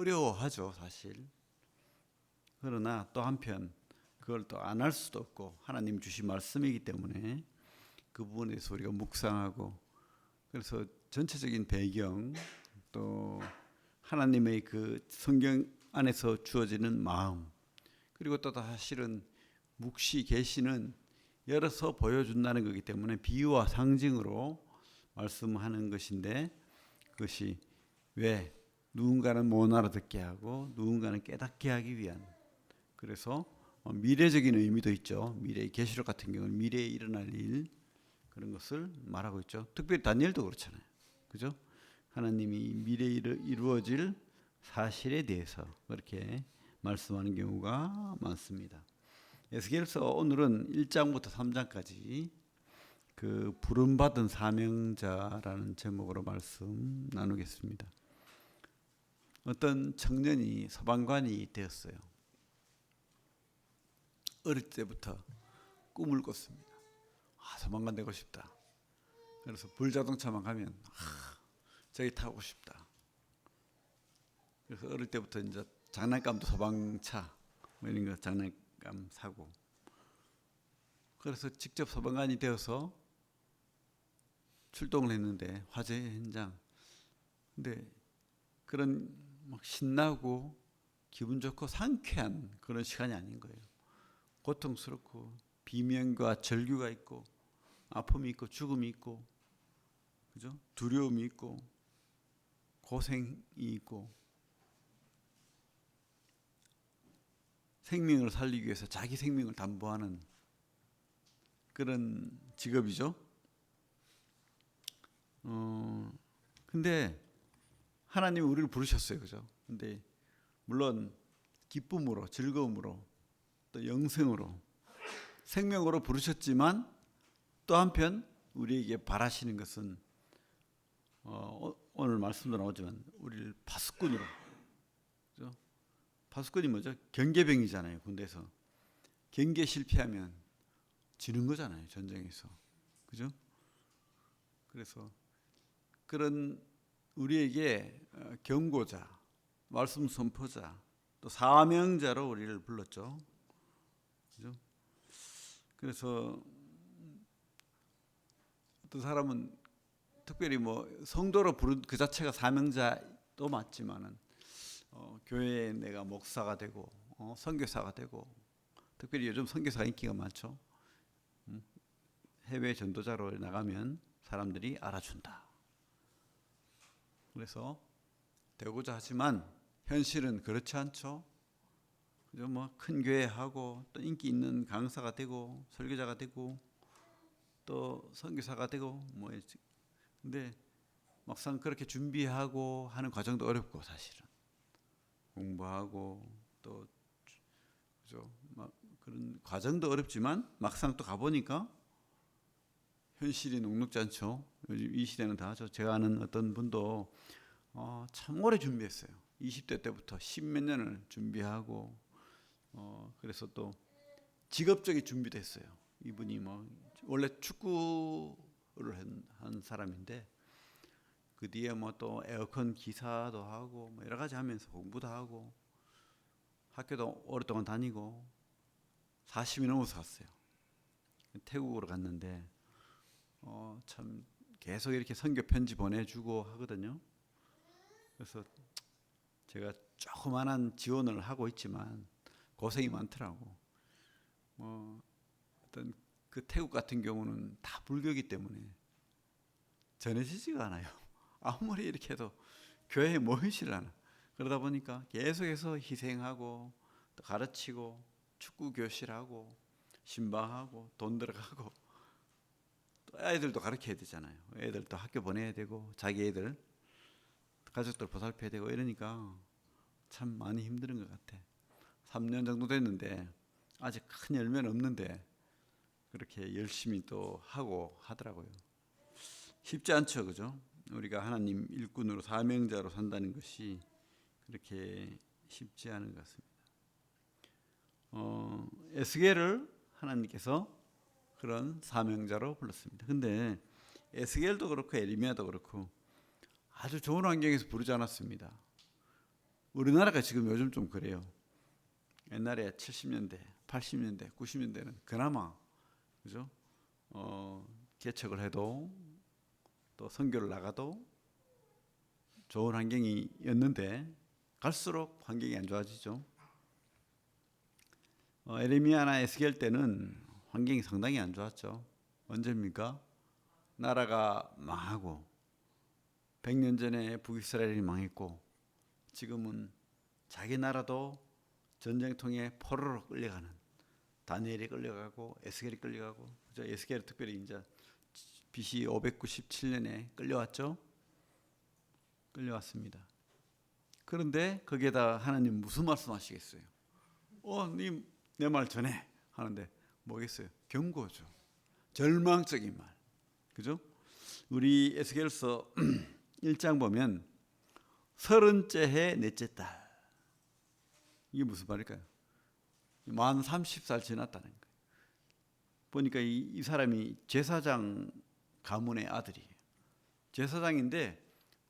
어려워하죠, 사실. 그러나 또 한편 그걸 또 안 할 수도 없고 하나님 주신 말씀이기 때문에 그 부분에 대해서 우리가 묵상하고, 그래서 전체적인 배경 또 하나님의 그 성경 안에서 주어지는 마음, 그리고 또 사실은 묵시 계시는 열어서 보여준다는 거기 때문에 비유와 상징으로 말씀하는 것인데, 그것이 왜 누군가는 못 알아듣게 하고 누군가는 깨닫게 하기 위한, 그래서 미래적인 의미도 있죠. 미래의 계시록 같은 경우는 미래에 일어날 일, 그런 것을 말하고 있죠. 특별히 다니엘도 그렇잖아요. 그죠? 하나님이 미래에 이루어질 사실에 대해서 그렇게 말씀하는 경우가 많습니다. 에스겔서 오늘은 1장부터 3장까지 그 부름받은 사명자라는 제목으로 말씀 나누겠습니다. 어떤 청년이 서방관이 되었어요. 어릴 때부터 꿈을 꿨습니다. 서방관 되고 싶다. 그래서 불자동차만 가면 저기 타고 싶다. 그래서 어릴 때부터 이제 장난감도 서방차 뭐 이런 거 장난감 사고, 그래서 직접 서방관이 되어서 출동을 했는데 화재 현장. 근데 그런 막 신나고 기분 좋고 상쾌한 그런 시간이 아닌 거예요. 고통스럽고 비명과 절규가 있고 아픔이 있고 죽음이 있고, 그죠? 두려움이 있고 고생이 있고, 생명을 살리기 위해서 자기 생명을 담보하는 그런 직업이죠. 근데 하나님이 우리를 부르셨어요, 그죠? 근데 물론 기쁨으로, 즐거움으로, 또 영생으로, 생명으로 부르셨지만 또 한편 우리에게 바라시는 것은 오늘 말씀도 나오지만 우리를 파수꾼으로, 그죠? 파수꾼이 뭐죠? 경계병이잖아요. 군대에서 경계 실패하면 지는 거잖아요, 전쟁에서. 그죠? 그래서 그런 우리에게 경고자, 말씀 선포자, 또 사명자로 우리를 불렀죠. 그죠? 그래서 어떤 사람은 특별히 뭐 성도로 부른 그 자체가 사명자도 맞지만은 교회에 내가 목사가 되고 선교사가 되고, 특별히 요즘 선교사가 인기가 많죠. 해외 전도자로 나가면 사람들이 알아준다. 그래서 되고자 하지만 현실은 그렇지 않죠. 그죠? 뭐 큰 교회 하고 또 인기 있는 강사가 되고 설교자가 되고 또 선교사가 되고 뭐, 근데 막상 그렇게 준비하고 하는 과정도 어렵고, 사실은 공부하고 또, 그죠? 막 그런 과정도 어렵지만 막상 또 가보니까 현실이 녹록지 않죠. 요즘 이 시대는 다 제가 아는 어떤 분도 참 오래 준비했어요. 20대 때부터 십몇 년을 준비하고, 그래서 또 직업적인 준비도 했어요. 이분이 뭐 원래 축구를 한 사람인데 그 뒤에 뭐 또 에어컨 기사도 하고 뭐 여러 가지 하면서 공부도 하고 학교도 오랫동안 다니고 40이 넘어서 갔어요. 태국으로 갔는데 참 계속 이렇게 선교 편지 보내주고 하거든요. 그래서 제가 조그만한 지원을 하고 있지만 고생이 많더라고. 어떤 그 태국 같은 경우는 다 불교이기 때문에 전해지지가 않아요. 아무리 이렇게 해도 교회에 모이질 않아. 그러다 보니까 계속해서 희생하고 또 가르치고 축구 교실하고 신방하고 돈 들어가고 또 애들도 가르쳐야 되잖아요. 애들도 학교 보내야 되고 자기 애들 가족들 보살펴야 되고 이러니까 참 많이 힘든 것 같아. 3년 정도 됐는데 아직 큰 열매는 없는데 그렇게 열심히 또 하고 하더라고요. 쉽지 않죠, 그죠? 우리가 하나님 일꾼으로 사명자로 산다는 것이 그렇게 쉽지 않은 것 같습니다. 에스겔을 하나님께서 그런 사명자로 불렀습니다. 근데 에스겔도 그렇고 에리미야도 그렇고 아주 좋은 환경에서 부르지 않았습니다. 우리나라가 지금 요즘 좀 그래요. 옛날에 70년대, 80년대, 90년대는 그나마 그죠? 개척을 해도 또 선교를 나가도 좋은 환경이었는데 갈수록 환경이 안 좋아지죠. 에레미야나 에스겔 때는 환경이 상당히 안 좋았죠. 언제입니까? 나라가 망하고 100년 전에 북이스라엘이 망했고 지금은 자기 나라도 전쟁통에 포로로 끌려가는 다니엘이 끌려가고 에스겔이 끌려가고 그죠? 에스겔은 특별히 이제 BC 597년에 끌려왔죠. 끌려왔습니다. 그런데 거기에다 하나님 무슨 말씀하시겠어요? 님 내 말 전해 하는데 뭐겠어요? 경고죠. 절망적인 말. 그죠? 우리 에스겔서 1장 보면 30째 해 넷째 달. 이게 무슨 말일까요? 만 30살 지났다는 거예요. 보니까 이 사람이 제사장 가문의 아들이에요. 제사장인데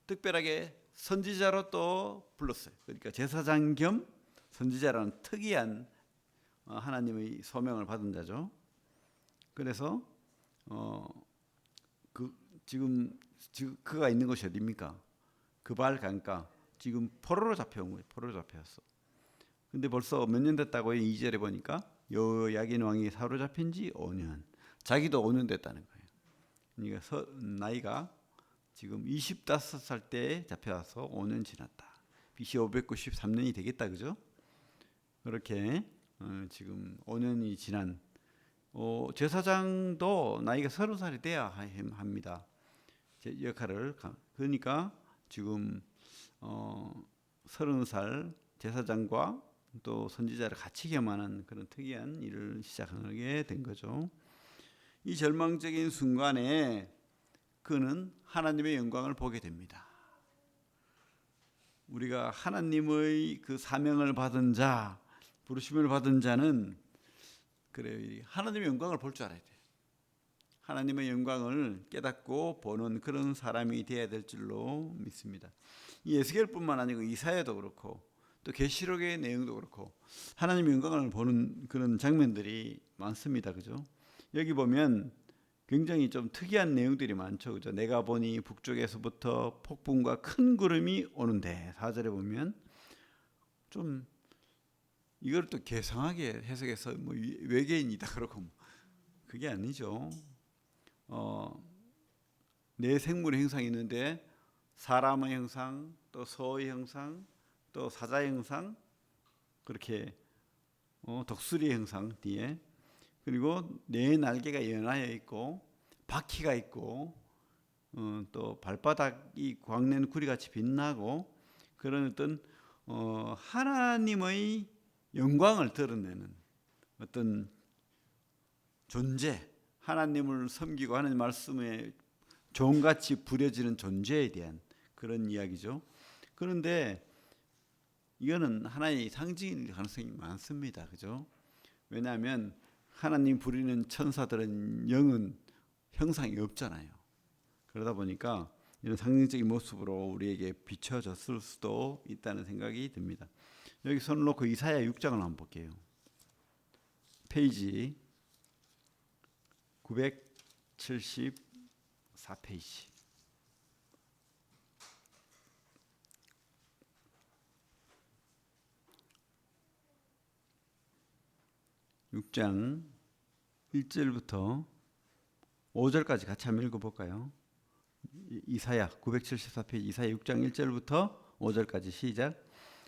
특별하게 선지자로 또 불렀어요. 그러니까 제사장 겸 선지자라는 특이한 하나님의 소명을 받은 자죠. 그래서 지금 그가 있는 곳이 어디입니까? 그발 강가. 지금 포로로 잡혀온 거예요. 포로로 잡혀왔어. 근데 벌써 몇 년 됐다고 2절에 보니까 여호야긴 왕이 사로잡힌 지 5년. 자기도 5년 됐다는 거예요. 그러니까 나이가 지금 25살 때 잡혀와서 5년 지났다. BC 593년이 되겠다. 그죠? 그렇게 지금 5년이 지난 제사장도 나이가 30살이 돼야 합니다. 역할을. 그러니까 지금 30살 제사장과 또 선지자를 같이 겸하는 그런 특이한 일을 시작하게 된 거죠. 이 절망적인 순간에 그는 하나님의 영광을 보게 됩니다. 우리가 하나님의 그 사명을 받은 자, 부르심을 받은 자는 그래 하나님의 영광을 볼 줄 알아야 돼요. 하나님의 영광을 깨닫고 보는 그런 사람이 되어야 될 줄로 믿습니다. 이 에스겔뿐만 아니고 이사야도 그렇고 또 계시록의 내용도 그렇고 하나님의 영광을 보는 그런 장면들이 많습니다. 그죠? 여기 보면 굉장히 좀 특이한 내용들이 많죠. 그죠? 내가 보니 북쪽에서부터 폭풍과 큰 구름이 오는데 4절에 보면 좀 이걸 또 개성하게 해석해서 뭐 외계인이다 그러고 그게 아니죠. 네 생물의 형상이 있는데 사람의 형상, 또 소의 형상, 또 사자의 형상, 그렇게 독수리의 형상 뒤에 그리고 네 날개가 연하여 있고 바퀴가 있고 또 발바닥이 광낸 구리같이 빛나고 그런 어떤 하나님의 영광을 드러내는 어떤 존재, 하나님을 섬기고 하나님 말씀에 종같이 부려지는 존재에 대한 그런 이야기죠. 그런데 이거는 하나의 상징일 가능성이 많습니다. 그죠? 왜냐하면 하나님 부리는 천사들은 영은 형상이 없잖아요. 그러다 보니까 이런 상징적인 모습으로 우리에게 비춰졌을 수도 있다는 생각이 듭니다. 여기 손을 놓고 이사야 6장을 한번 볼게요. 페이지 974페이지. (6장) 1절부터 5절까지 같이 한번 읽어볼까요? 이사야 974페이지 이사야 6장 1절부터 5절까지 시작.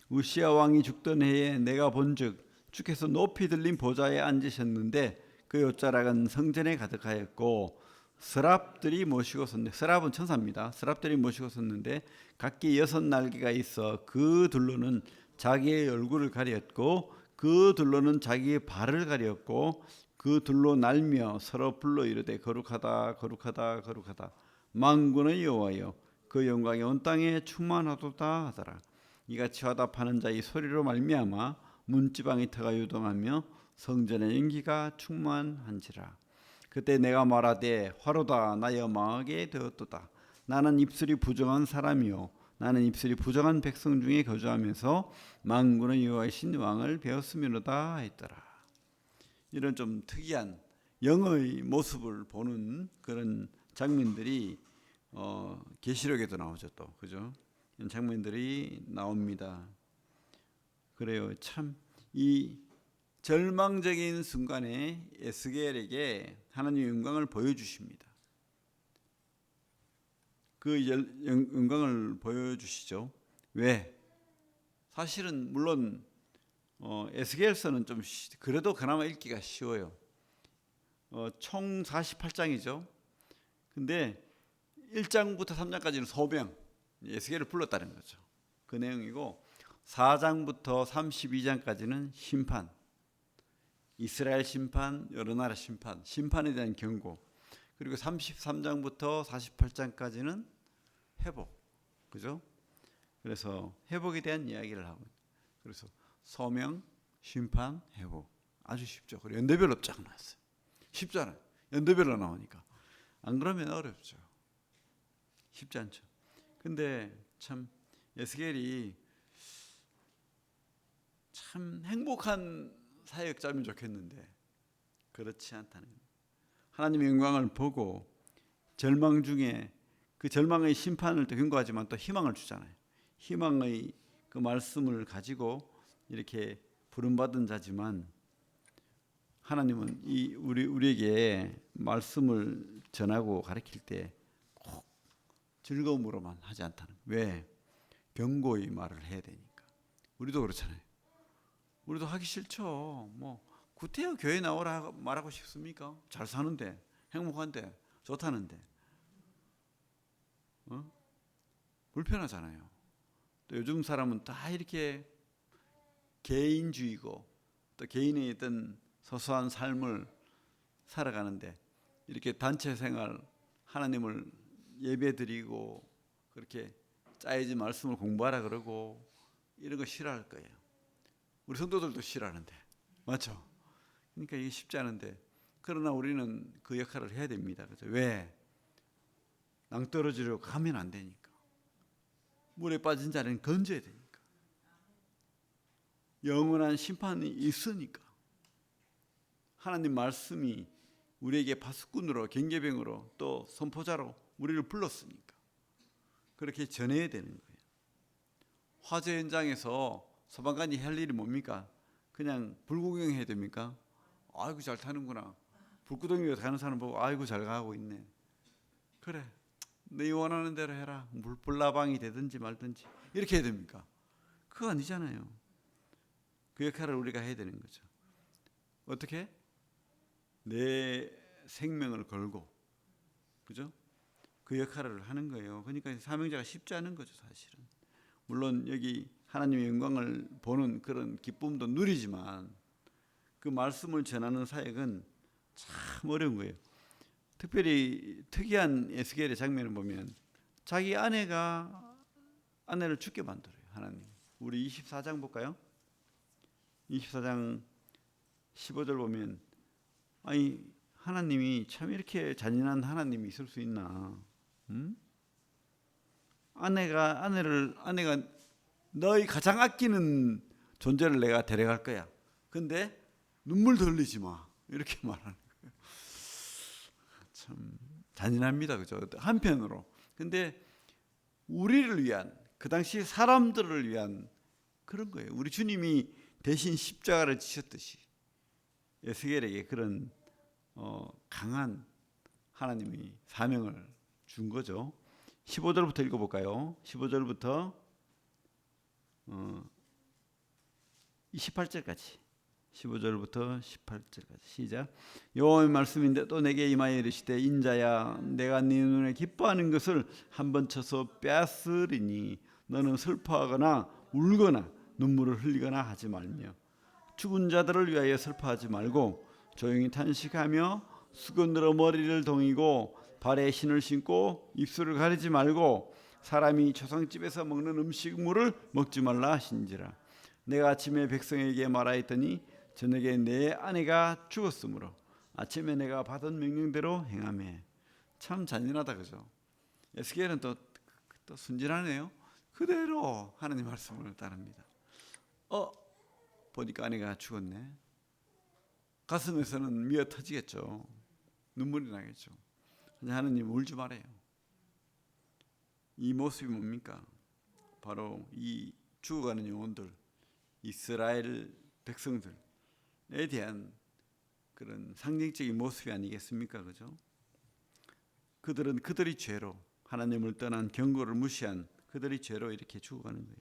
우시야 왕이 죽던 해에 내가 본즉 주께서 높이 들린 보좌에 앉으셨는데 그 옅자락은 성전에 가득하였고 서랍들이 모시고 섰는데, 서랍은 천사입니다. 서랍들이 모시고 섰는데 각기 6 날개가 있어 그 둘로는 자기의 얼굴을 가렸고 그 둘로는 자기의 발을 가렸고 그 둘로 날며 서로 불러 이르되 거룩하다 거룩하다 거룩하다 만군의 여호와여 그 영광이 온 땅에 충만하도다 하더라. 이같이 화답하는 자의 소리로 말미암아 문지방이 터가 유동하며 성전의 연기가 충만한지라. 그때 내가 말하되 화로다 나여 망하게 되었도다. 나는 입술이 부정한 사람이요 나는 입술이 부정한 백성 중에 거주하면서 만군의 여호와이신 왕을 배웠음이로다 했더라. 이런 좀 특이한 영의 모습을 보는 그런 장면들이 계시록에도 나오죠. 또 그죠? 이런 장면들이 나옵니다. 그래요. 참 이 절망적인 순간에 에스겔에게 하나님의 영광을 보여주십니다. 그 영광을 보여주시죠. 왜? 사실은 물론 에스겔서는 좀 그래도 그나마 읽기가 쉬워요. 총 48장이죠. 근데 1장부터 3장까지는 소명, 에스겔을 불렀다는 거죠. 그 내용이고 4장부터 32장까지는 심판, 이스라엘 심판, 여러 나라 심판, 심판에 대한 경고. 그리고 33장부터 48장까지는 회복, 그죠? 그래서 회복에 대한 이야기를 하고, 그래서 소명, 심판, 회복 아주 쉽죠. 그리고 연대별로 쫙 나왔어요. 쉽잖아요. 연대별로 나오니까. 안 그러면 어렵죠. 쉽지 않죠. 근데 참 에스겔이 참 행복한 사역자면 좋겠는데 그렇지 않다는 거예요. 하나님의 영광을 보고 절망 중에 그 절망의 심판을 또 경고하지만 또 희망을 주잖아요. 희망의 그 말씀을 가지고 이렇게 부름받은 자지만 하나님은 우리에게 말씀을 전하고 가르칠 때 꼭 즐거움으로만 하지 않다는 거예요. 왜? 경고의 말을 해야 되니까. 우리도 그렇잖아요. 우리도 하기 싫죠. 뭐 구태여 교회 나오라 말하고 싶습니까? 잘 사는데, 행복한데, 좋다는데, 불편하잖아요. 또 요즘 사람은 다 이렇게 개인주의고 또 개인의 어떤 소소한 삶을 살아가는데 이렇게 단체 생활, 하나님을 예배드리고 그렇게 짜여진 말씀을 공부하라 그러고 이런 거 싫어할 거예요. 우리 성도들도 싫어하는데, 맞죠? 그러니까 이게 쉽지 않은데, 그러나 우리는 그 역할을 해야 됩니다. 그래서 왜? 낭떠러지로 가면 안 되니까. 물에 빠진 자는 건져야 되니까. 영원한 심판이 있으니까. 하나님 말씀이 우리에게 파수꾼으로, 경계병으로, 또 선포자로 우리를 불렀으니까. 그렇게 전해야 되는 거예요. 화재 현장에서 소방관이 할 일이 뭡니까? 그냥 불 구경해야 됩니까? 아이고 잘 타는구나. 불구덩이 위에 가는 사람 보고 아이고 잘 가고 있네. 그래, 네 원하는 대로 해라. 물불나방이 되든지 말든지 이렇게 해야 됩니까? 그거 아니잖아요. 그 역할을 우리가 해야 되는 거죠. 어떻게? 내 생명을 걸고, 그죠? 그 역할을 하는 거예요. 그러니까 사명자가 쉽지 않은 거죠, 사실은. 물론 여기 하나님의 영광을 보는 그런 기쁨도 누리지만 그 말씀을 전하는 사역은 참 어려운 거예요. 특별히 특이한 에스겔의 장면을 보면 자기 아내를 죽게 만들어요. 하나님. 우리 24장 볼까요? 24장 15절 보면 아니 하나님이 참 이렇게 잔인한 하나님이 있을 수 있나? 아내가 너희 가장 아끼는 존재를 내가 데려갈 거야. 근데 눈물도 흘리지 마. 이렇게 말하는 거예요. 참 잔인합니다. 그죠? 한편으로. 근데 우리를 위한, 그 당시 사람들을 위한 그런 거예요. 우리 주님이 대신 십자가를 지셨듯이 에스겔에게 그런 강한 하나님이 사명을 준 거죠. 15절부터 읽어볼까요? 15절부터 28절까지 15절부터 18절까지 시작. 여호와의 말씀인데 또 내게 임하여 이르시되 인자야 내가 네 눈에 기뻐하는 것을 한번 쳐서 빼앗으리니 너는 슬퍼하거나 울거나 눈물을 흘리거나 하지 말며 죽은 자들을 위하여 슬퍼하지 말고 조용히 탄식하며 수건으로 머리를 동이고 발에 신을 신고 입술을 가리지 말고 사람이 초상집에서 먹는 음식물을 먹지 말라 하신지라. 내가 아침에 백성에게 말하였더니 저녁에 내 아내가 죽었으므로 아침에 내가 받은 명령대로 행하매. 참 잔인하다, 그죠? 에스겔은 또 순진하네요. 그대로 하나님 말씀을 따릅니다. 보니까 아내가 죽었네. 가슴에서는 미어 터지겠죠. 눈물이 나겠죠. 하나님 울지 말아요. 이 모습이 뭡니까? 바로 이 죽어가는 영혼들, 이스라엘 백성들에 대한 그런 상징적인 모습이 아니겠습니까? 그죠? 그들은 그들의 죄로 하나님을 떠난 경고를 무시한 그들의 죄로 이렇게 죽어가는 거예요.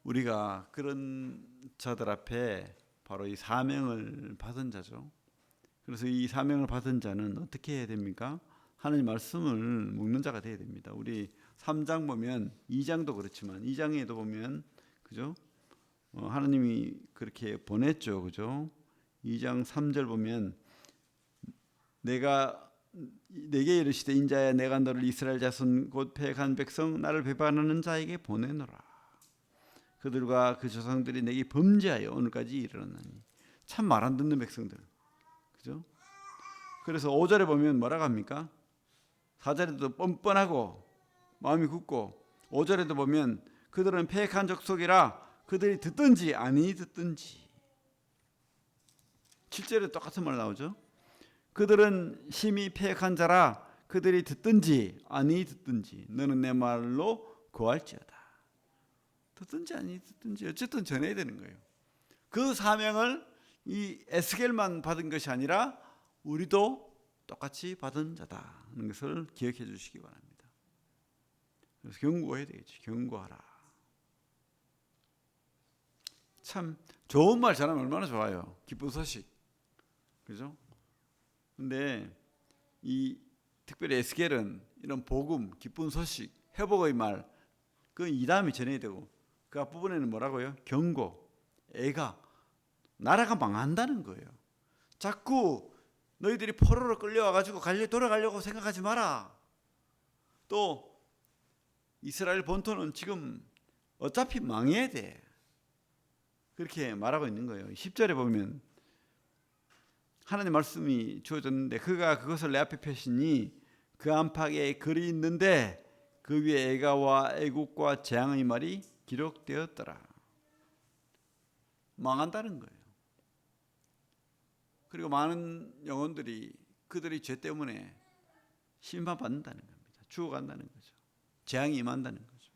우리가 그런 자들 앞에 바로 이 사명을 받은 자죠. 그래서 이 사명을 받은 자는 어떻게 해야 됩니까? 하나님 말씀을 묵는 자가 되어야 됩니다. 우리 3장 보면 2장도 그렇지만 2장에도 보면 그죠? 하나님이 그렇게 보냈죠. 그죠? 2장 3절 보면 내가 내게 이르시되 인자야 내가 너를 이스라엘 자손 곧 패역한 백성 나를 배반하는 자에게 보내노라. 그들과 그 조상들이 내게 범죄하여 오늘까지 이르렀나니. 참 말 안 듣는 백성들. 그죠? 그래서 5절에 보면 뭐라고 합니까? 4절에도 뻔뻔하고 마음이 굳고 5절에도 보면 그들은 패역한 족속이라 그들이 듣든지 아니 듣든지. 7절에 똑같은 말 나오죠. 그들은 심히 패역한 자라 그들이 듣든지 아니 듣든지 너는 내 말로 거할지어다. 듣든지 아니 듣든지 어쨌든 전해야 되는 거예요. 그 사명을 이 에스겔만 받은 것이 아니라 우리도 똑같이 받은 자다 하는 것을 기억해 주시기 바랍니다. 그래서 경고해야 되겠죠. 경고하라. 참 좋은 말 전하면 얼마나 좋아요. 기쁜 소식. 그죠? 근데 이 특별히 에스겔은 이런 복음, 기쁜 소식, 회복의 말, 그 이담이 전해야 되고 그 앞부분에는 뭐라고요? 경고, 애가, 나라가 망한다는 거예요. 자꾸 너희들이 포로로 끌려와가지고 돌아가려고 생각하지 마라. 또 이스라엘 본토는 지금 어차피 망해야 돼. 그렇게 말하고 있는 거예요. 10절에 보면 하나님 말씀이 주어졌는데 그가 그것을 내 앞에 펴시니 그 안팎에 글이 있는데 그 위에 애가와 애국과 재앙의 말이 기록되었더라. 망한다는 거예요. 그리고 많은 영혼들이 그들의 죄 때문에 심판받는다는 겁니다. 죽어간다는 거죠. 재앙이 임한다는 거죠.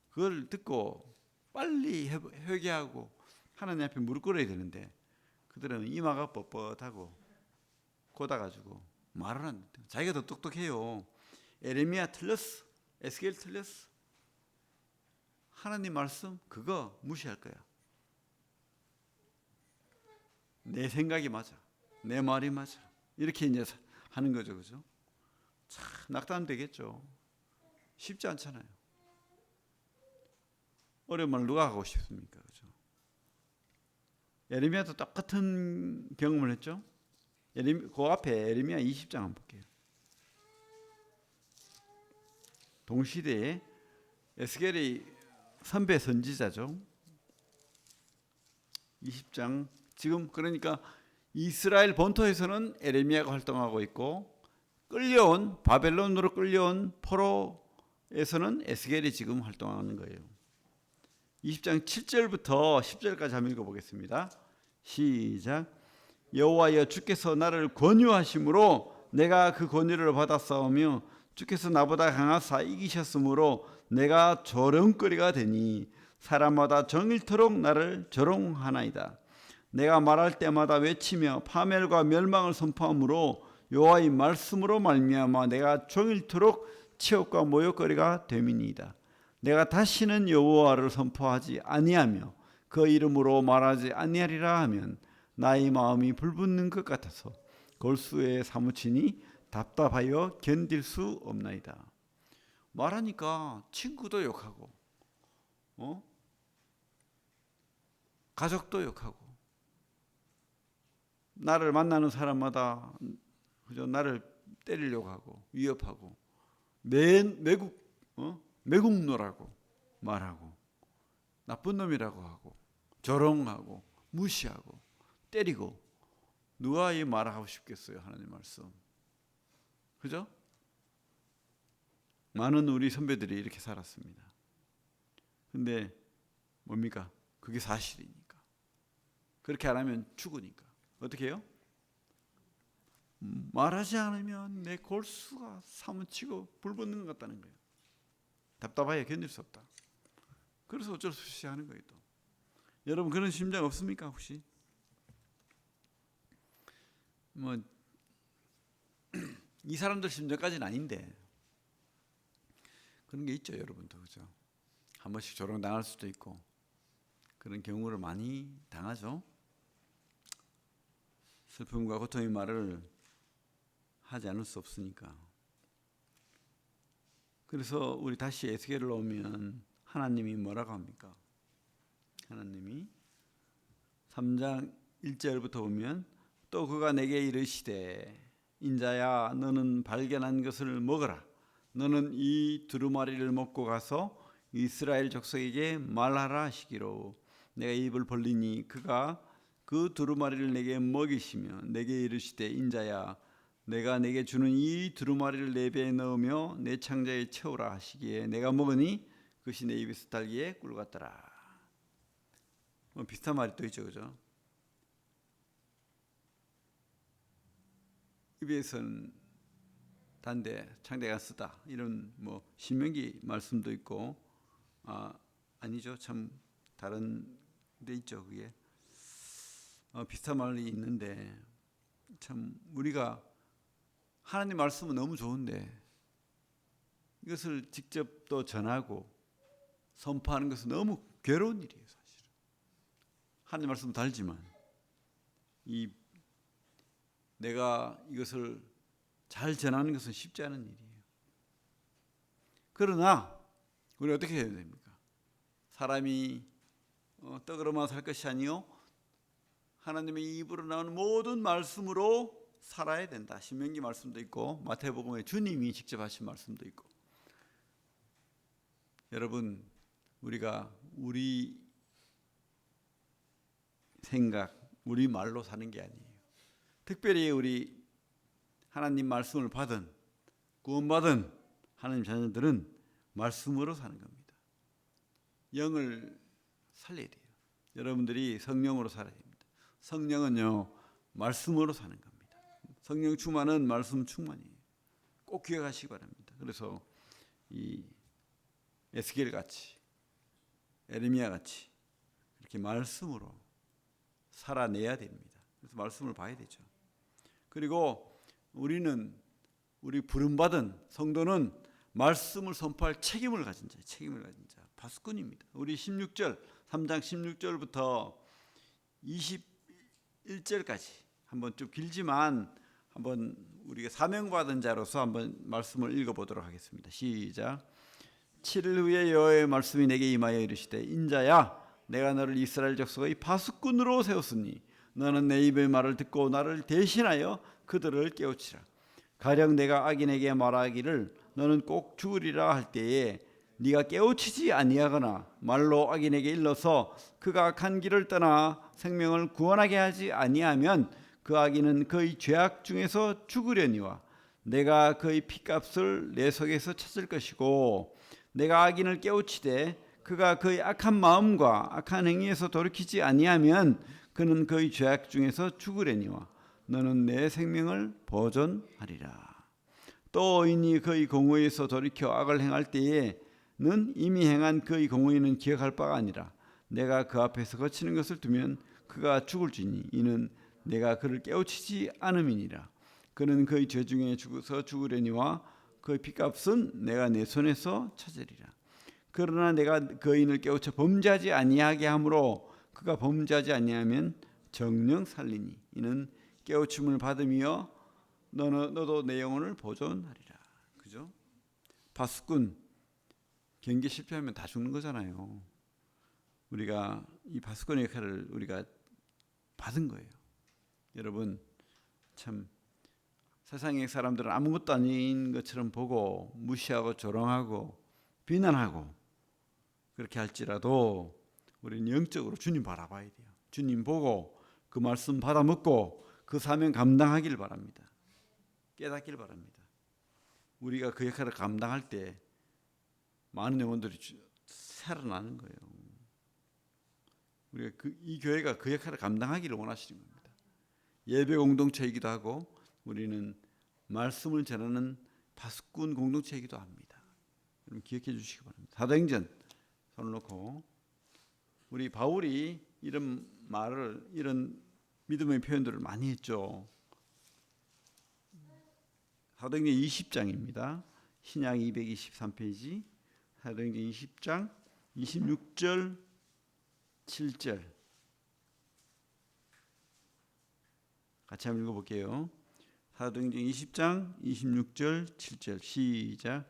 그걸 듣고 빨리 회개하고 하나님 앞에 무릎 꿇어야 되는데 그들은 이마가 뻣뻣하고 고다가지고 말을 안 듣고 자기가 더 똑똑해요. 에레미야 틀렸어. 에스겔 틀렸어. 하나님 말씀 그거 무시할 거야. 내 생각이 맞아. 내 말이 맞아. 이렇게 이제 하는 거죠. 그죠? 참 낙담되겠죠. 쉽지 않잖아요. 어려운 말 누가 하고 싶습니까? 그죠? 에레미야도 똑같은 경험을 했죠. 그 앞에 에레미야 20장 한번 볼게요. 동시대에 에스겔이 선배 선지자죠. 20장 지금 그러니까 이스라엘 본토에서는 에레미야가 활동하고 있고 바벨론으로 끌려온 포로에서는 에스겔이 지금 활동하는 거예요. 20장 7절부터 10절까지 한번 읽어보겠습니다. 시작. 여호와여 주께서 나를 권유하심으로 내가 그 권유를 받았사오며 주께서 나보다 강하사 이기셨으므로 내가 조롱거리가 되니 사람마다 정일토록 나를 조롱하나이다. 내가 말할 때마다 외치며 파멸과 멸망을 선포하므로 여호와의 말씀으로 말미암아 내가 종일토록 치욕과 모욕거리가 됨이니이다. 내가 다시는 여호와를 선포하지 아니하며 그 이름으로 말하지 아니하리라 하면 나의 마음이 불붙는 것 같아서 골수에 사무치니 답답하여 견딜 수 없나이다. 말하니까 친구도 욕하고 가족도 욕하고 나를 만나는 사람마다 그저 나를 때리려고 하고 위협하고 매국노라고 말하고 나쁜 놈이라고 하고 조롱하고 무시하고 때리고 누가 이 말하고 싶겠어요? 하나님 말씀. 그죠? 많은 우리 선배들이 이렇게 살았습니다. 근데 뭡니까? 그게 사실이니까. 그렇게 안 하면 죽으니까. 어떻게 해요? 말하지 않으면 내 골수가 사무치고 불붙는 것 같다는 거예요. 답답하게 견딜 수 없다. 그래서 어쩔 수 없이 하는 거예요. 또. 여러분 그런 심정 없습니까 혹시? 뭐 이 사람들 심정까지는 아닌데 그런 게 있죠, 여러분도. 그죠? 한 번씩 조롱당할 수도 있고 그런 경우를 많이 당하죠. 슬픔과 고통의 말을 하지 않을 수 없으니까. 그래서 우리 다시 에스겔을 오면 하나님이 뭐라고 합니까? 하나님이 3장 1절부터 보면 또 그가 내게 이르시되 인자야 너는 발견한 것을 먹어라. 너는 이 두루마리를 먹고 가서 이스라엘 족속에게 말하라 하시기로 내가 입을 벌리니 그가 그 두루마리를 내게 먹이시며 내게 이르시되 인자야 내가 내게 주는 이 두루마리를 내 배에 넣으며 내 창자에 채우라 하시기에 내가 먹으니 그것이 내 입에서 달기에 꿀 같더라. 뭐 비슷한 말이 또 있죠, 그죠? 입에서는 단데 창자가 쓰다 이런 뭐 신명기 말씀도 있고 아니죠, 참 다른 데 있죠. 그게 비슷한 말이 있는데 참 우리가 하나님 말씀은 너무 좋은데 이것을 직접 또 전하고 선포하는 것은 너무 괴로운 일이에요. 사실은 하나님 말씀은 달지만 내가 이것을 잘 전하는 것은 쉽지 않은 일이에요. 그러나 우리 어떻게 해야 됩니까? 사람이 떡으로만 살 것이 아니요 하나님의 입으로 나오는 모든 말씀으로 살아야 된다. 신명기 말씀도 있고 마태복음에 주님이 직접 하신 말씀도 있고. 여러분 우리가 우리 생각, 우리 말로 사는 게 아니에요. 특별히 우리 하나님 말씀을 받은 구원받은 하나님 자녀들은 말씀으로 사는 겁니다. 영을 살려야 돼요. 여러분들이 성령으로 살아야 됩니다. 성령은요 말씀으로 사는 겁니다. 성령 충만은 말씀 충만이에요. 꼭 기억하시기 바랍니다. 그래서 이 에스겔 같이 에레미야 같이 이렇게 말씀으로 살아내야 됩니다. 그래서 말씀을 봐야 되죠. 그리고 우리 부름받은 성도는 말씀을 선포할 책임을 가진 자, 바스꾼입니다. 우리 3장 16절부터 21절까지 한번 좀 길지만 한번 우리가 사명받은 자로서 한번 말씀을 읽어보도록 하겠습니다. 시작. 7일 후에 여호와의 말씀이 내게 임하여 이르시되 인자야 내가 너를 이스라엘 족속의 바스꾼으로 세웠으니 너는 내 입의 말을 듣고 나를 대신하여 그들을 깨우치라. 가령 내가 악인에게 말하기를 너는 꼭 죽으리라 할 때에 네가 깨우치지 아니하거나 말로 악인에게 일러서 그가 악한 길을 떠나 생명을 구원하게 하지 아니하면 그 악인은 그의 죄악 중에서 죽으려니와 내가 그의 피값을 내 속에서 찾을 것이고 내가 악인을 깨우치되 그가 그의 악한 마음과 악한 행위에서 돌이키지 아니하면 그는 그의 죄악 중에서 죽으려니와 너는 내 생명을 보존하리라. 또 의인이 그의 공의에서 돌이켜 악을 행할 때에는 이미 행한 그의 공의는 기억할 바가 아니라 내가 그 앞에서 거치는 것을 두면 그가 죽을지니 이는 내가 그를 깨우치지 않음이니라. 그는 그의 죄 중에 죽어서 죽으려니와 그의 피값은 내가 내 손에서 찾으리라. 그러나 내가 그 의인을 깨우쳐 범죄하지 아니하게 하므로 그가 범죄하지 아니하면 정령 살리니 이는 깨우침을 받으며 너도 내 영혼을 보존하리라. 그죠? 바스꾼 경계 실패하면 다 죽는 거잖아요. 우리가 이 바스꾼의 역할을 우리가 받은 거예요. 여러분 참 세상의 사람들은 아무것도 아닌 것처럼 보고 무시하고 조롱하고 비난하고 그렇게 할지라도 우리는 영적으로 주님 바라봐야 돼요. 주님 보고 그 말씀 받아 먹고 그 사명 감당하길 바랍니다. 깨닫길 바랍니다. 우리가 그 역할을 감당할 때 많은 영혼들이 살아나는 거예요. 우리가 이 교회가 그 역할을 감당하기를 원하시는 겁니다. 예배 공동체이기도 하고 우리는 말씀을 전하는 파수꾼 공동체이기도 합니다. 여러분 기억해 주시기 바랍니다. 사도행전 손을 놓고 우리 바울이 이런 말을 이런 믿음의 표현들을 많이 했죠. 사도행전 20장입니다. 신약 223페이지 사도행전 20장 26절 7절 같이 한번 읽어볼게요. 사도행전 20장 26절 7절 시작.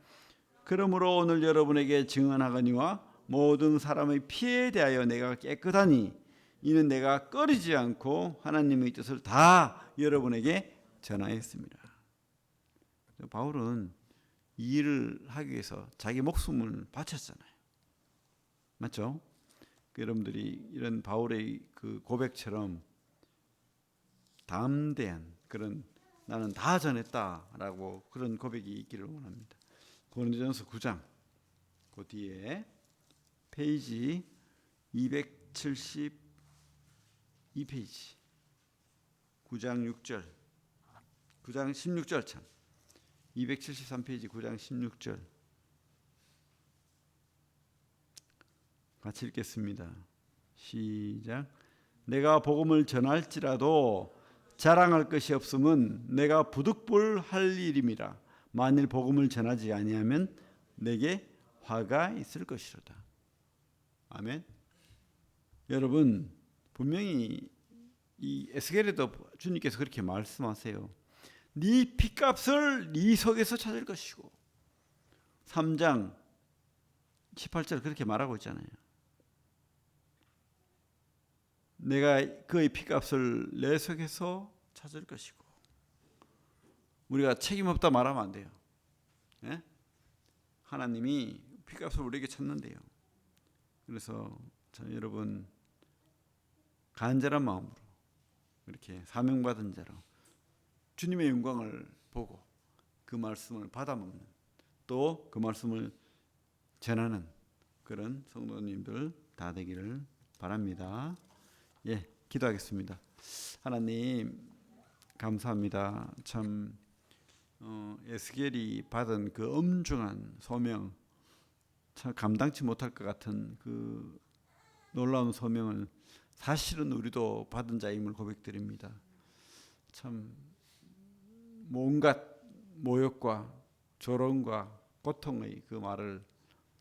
그러므로 오늘 여러분에게 증언하거니와 모든 사람의 피에 대하여 내가 깨끗하니 이는 내가 꺼리지 않고 하나님의 뜻을 다 여러분에게 전하였습니다. 바울은 이 일을 하기 위해서 자기 목숨을 바쳤잖아요. 맞죠? 여러분들이 이런 바울의 그 고백처럼 담대한 그런 나는 다 전했다라고 그런 고백이 있기를 원합니다. 고린도전서 9장 그 뒤에 페이지 272페이지 9장 6절 9장 16절 참 273페이지 9장 16절 같이 읽겠습니다. 시작. 내가 복음을 전할지라도 자랑할 것이 없음은 내가 부득불할 일임이라. 만일 복음을 전하지 아니하면 내게 화가 있을 것이로다. 아멘. 여러분 분명히 이 에스겔에도 주님께서 그렇게 말씀하세요. 네 피값을 네 속에서 찾을 것이고 3장 18절 그렇게 말하고 있잖아요. 내가 그의 피값을 내 속에서 찾을 것이고 우리가 책임 없다 말하면 안 돼요. 예? 하나님이 피값을 우리에게 찾는데요. 그래서 여러분 간절한 마음으로 이렇게 사명받은 자로 주님의 영광을 보고 그 말씀을 받아먹는 또 그 말씀을 전하는 그런 성도님들 다 되기를 바랍니다. 예, 기도하겠습니다. 하나님 감사합니다. 참 에스겔이 받은 그 엄중한 소명 참 감당치 못할 것 같은 그 놀라운 소명을 사실은 우리도 받은 자임을 고백드립니다. 참 온갖 모욕과 조롱과 고통의 그 말을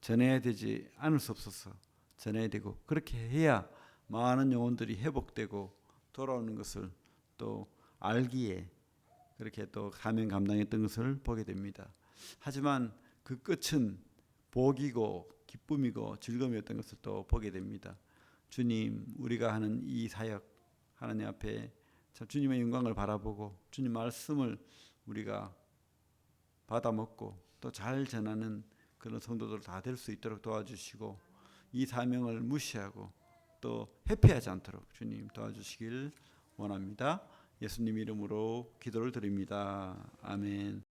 전해야 되지 않을 수 없어서 전해야 되고 그렇게 해야 많은 영혼들이 회복되고 돌아오는 것을 또 알기에 그렇게 또 사명 감당했던 것을 보게 됩니다. 하지만 그 끝은 복이고 기쁨이고 즐거움이었던 것을 또 보게 됩니다. 주님 우리가 하는 이 사역 하나님 앞에 참 주님의 영광을 바라보고 주님 말씀을 우리가 받아먹고 또 잘 전하는 그런 성도들 다 될 수 있도록 도와주시고 이 사명을 무시하고 또 회피하지 않도록 주님 도와주시길 원합니다. 예수님 이름으로 기도를 드립니다. 아멘.